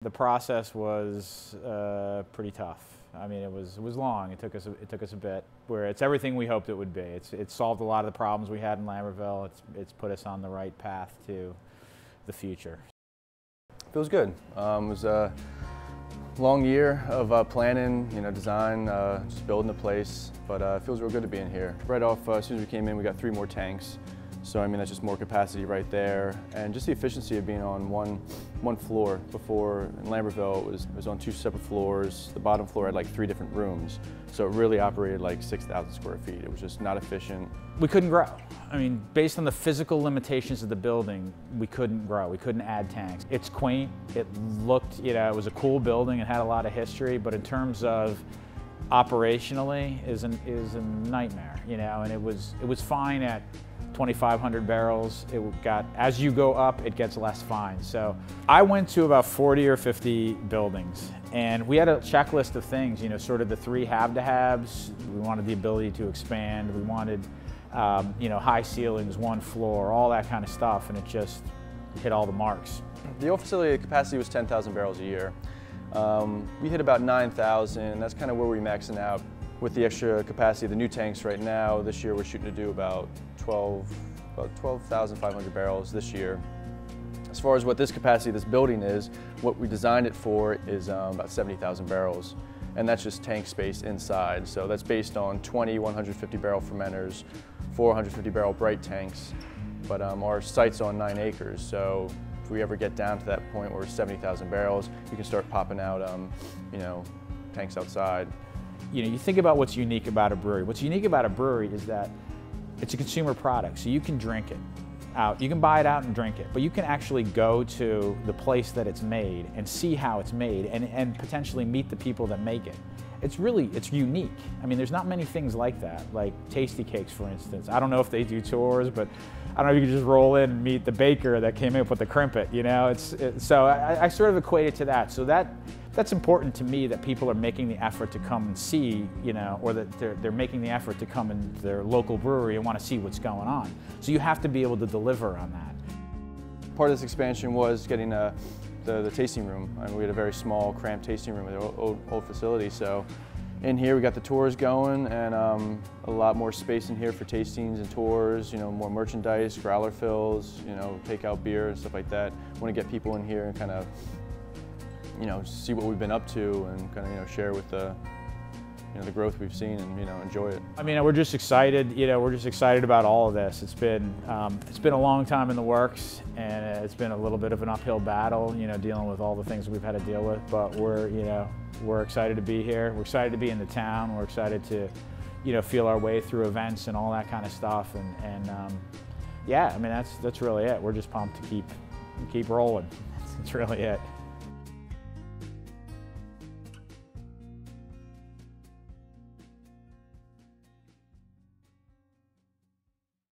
The process was pretty tough. I mean, it was long. It took us a bit. Where it's everything we hoped it would be. It's solved a lot of the problems we had in Lambertville. It's put us on the right path to the future. Feels good. It was a long year of planning, design, just building the place. But it feels real good to be in here. Right off, as soon as we came in, we got 3 more tanks. So I mean, that's just more capacity right there, and just the efficiency of being on one floor. Before in Lambertville, it was on 2 separate floors. The bottom floor had like 3 different rooms, so it really operated like 6,000 square feet. It was just not efficient. We couldn't grow. I mean, based on the physical limitations of the building, we couldn't grow. We couldn't add tanks. It's quaint. It looked, it was a cool building. It had a lot of history, but in terms of operationally, is a nightmare. And it was fine at 2,500 barrels. As you go up, it gets less fine. So I went to about 40 or 50 buildings, and we had a checklist of things, sort of the 3 have-to-haves. We wanted the ability to expand. We wanted, high ceilings, 1 floor, all that kind of stuff, and it just hit all the marks. The old facility capacity was 10,000 barrels a year. We hit about 9,000, and that's kind of where we're maxing out. With the extra capacity of the new tanks right now, this year we're shooting to do about 12,500 barrels this year. As far as what this capacity of this building is, what we designed it for is about 70,000 barrels. And that's just tank space inside. So that's based on 20 150 barrel fermenters, 4 150 barrel bright tanks. But our site's on 9 acres. So if we ever get down to that point where we're 70,000 barrels, you can start popping out, tanks outside. You think about what's unique about a brewery. What's unique about a brewery is that it's a consumer product, so you can drink it out. You can buy it out and drink it, but you can actually go to the place that it's made and see how it's made and potentially meet the people that make it. It's unique. I mean, there's not many things like that, like Tasty Cakes, for instance. I don't know if they do tours, but I don't know if you can just roll in and meet the baker that came up with the crimpet, So I sort of equate it to that. So that's important to me, that people are making the effort to come and see, or that they're making the effort to come in their local brewery and want to see what's going on. So you have to be able to deliver on that. Part of this expansion was getting the tasting room. I mean, we had a very small, cramped tasting room at the old facility. So in here we got the tours going, and a lot more space in here for tastings and tours, more merchandise, growler fills, takeout beer and stuff like that. I want to get people in here and kind of see what we've been up to, and kind of, share with the growth we've seen, and, enjoy it. I mean, we're just excited, we're just excited about all of this. It's been a long time in the works, and it's been a little bit of an uphill battle, dealing with all the things we've had to deal with, but we're excited to be here. We're excited to be in the town. We're excited to, feel our way through events and all that kind of stuff, and yeah, I mean, that's really it. We're just pumped to keep rolling. That's really it.